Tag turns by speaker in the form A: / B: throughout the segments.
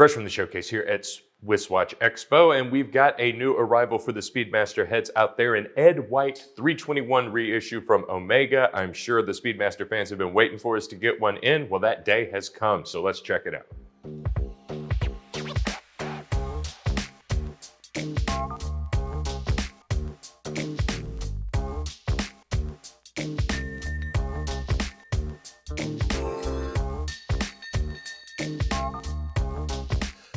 A: Fresh from the showcase here at SwissWatchExpo, and we've got a new arrival for the Speedmaster heads out there, an Ed White 321 reissue from Omega. I'm sure the Speedmaster fans have been waiting for us to get one in. Well, that day has come, so let's check it out.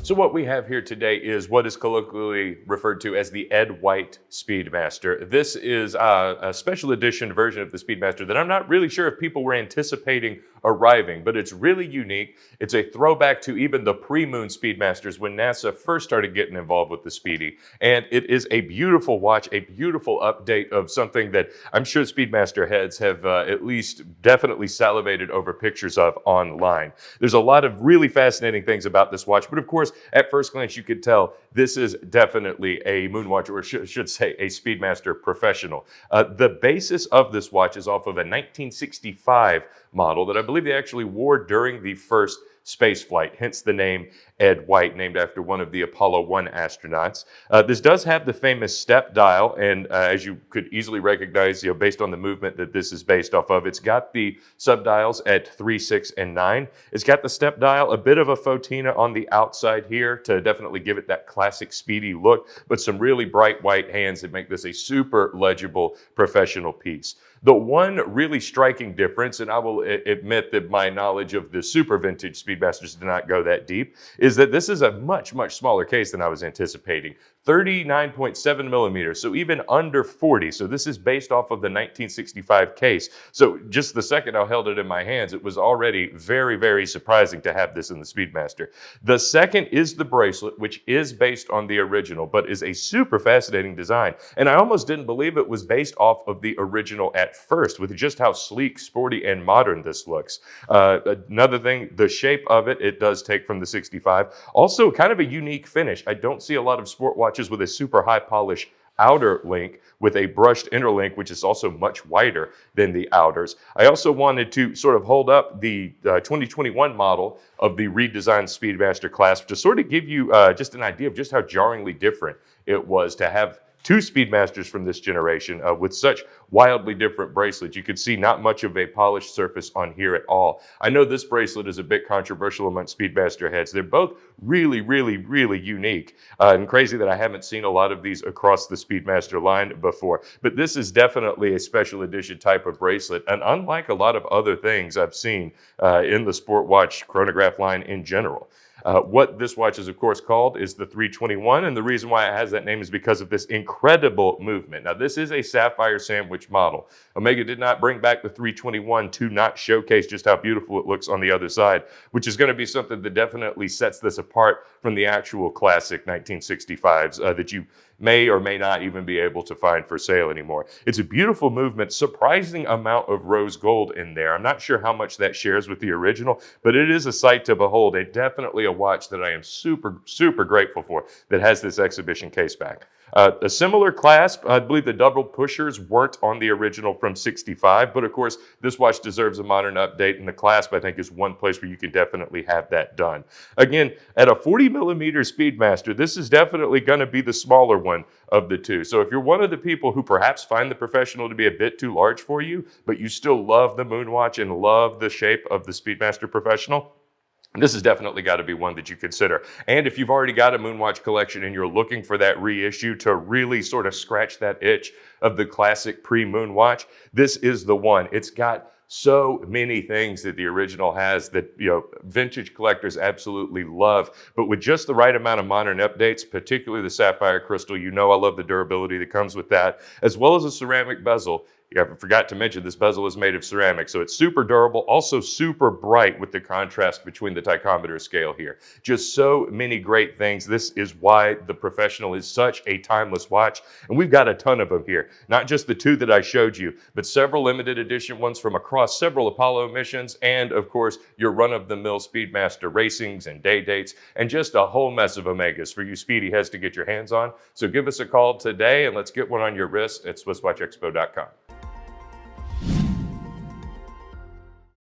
A: So what we have here today is what is colloquially referred to as the Ed White Speedmaster. This is a special edition version of the Speedmaster that I'm not really sure if people were anticipating arriving, but it's really unique. It's a throwback to even the pre-moon Speedmasters when NASA first started getting involved with the Speedy. And it is a beautiful watch, a beautiful update of something that I'm sure Speedmaster heads have at least definitely salivated over pictures of online. There's a lot of really fascinating things about this watch, but of course, at first glance, you could tell this is definitely a moon watch, or should say a Speedmaster professional. The basis of this watch is off of a 1965 model that I believe they actually wore during the first space flight, hence the name Ed White, named after one of the Apollo 1 astronauts. This does have the famous step dial, and as you could easily recognize, based on the movement that this is based off of, it's got the subdials at 3, 6, and 9. It's got the step dial, a bit of a photina on the outside here to definitely give it that classic speedy look, but some really bright white hands that make this a super legible professional piece. The one really striking difference, and I will admit that my knowledge of the super vintage Speedmasters did not go that deep, is that this is a much, much smaller case than I was anticipating. 39.7 millimeters, so even under 40. So this is based off of the 1965 case. So just the second I held it in my hands, it was already very, very surprising to have this in the Speedmaster. The second is the Bracelet, which is based on the original, but is a super fascinating design. And I almost didn't believe it was based off of the original at first, with just how sleek, sporty, and modern this looks. Another thing, the shape of it, it does take from the 65. Also, kind of a unique finish. I don't see a lot of sport watches with a super high polish outer link with a brushed inner link, which is also much wider than the outers. I also wanted to sort of hold up the 2021 model of the redesigned Speedmaster clasp to sort of give you just an idea of just how jarringly different it was to have two Speedmasters from this generation with such wildly different bracelets. You could see not much of a polished surface on here at all. I know this bracelet is a bit controversial among Speedmaster heads. They're both really, really, really unique. And crazy that I haven't seen a lot of these across the Speedmaster line before. But this is definitely a special edition type of bracelet. And unlike a lot of other things I've seen in the sport watch chronograph line in general. What this watch is, of course, called is the 321, and the reason why it has that name is because of this incredible movement. Now, this is a sapphire sandwich model. Omega did not bring back the 321 to not showcase just how beautiful it looks on the other side, which is going to be something that definitely sets this apart from the actual classic 1965s that you may or may not even be able to find for sale anymore. It's a beautiful movement, surprising amount of rose gold in there. I'm not sure how much that shares with the original, but it is a sight to behold. Definitely a watch that I am super, super grateful for that has this exhibition case back. A similar clasp, I believe the double pushers weren't on the original from 65, but of course, this watch deserves a modern update, and the clasp, I think, is one place where you can definitely have that done. Again, at a 40 millimeter Speedmaster, this is definitely going to be the smaller one of the two. So if you're one of the people who perhaps find the Professional to be a bit too large for you, but you still love the Moonwatch and love the shape of the Speedmaster Professional, this has definitely got to be one that you consider. And if you've already got a Moonwatch collection and you're looking for that reissue to really sort of scratch that itch of the classic pre-Moonwatch, this is the one. It's got so many things that the original has that, vintage collectors absolutely love. But with just the right amount of modern updates, particularly the sapphire crystal, I love the durability that comes with that, as well as a ceramic bezel. I forgot to mention this bezel is made of ceramic, so it's super durable, also super bright with the contrast between the tachymeter scale here. Just so many great things. This is why the Professional is such a timeless watch, and we've got a ton of them here. Not just the two that I showed you, but several limited edition ones from across several Apollo missions, and of course, your run-of-the-mill Speedmaster racings and day dates, and just a whole mess of Omegas for you speedy heads to get your hands on. So give us a call today, and let's get one on your wrist at SwissWatchExpo.com.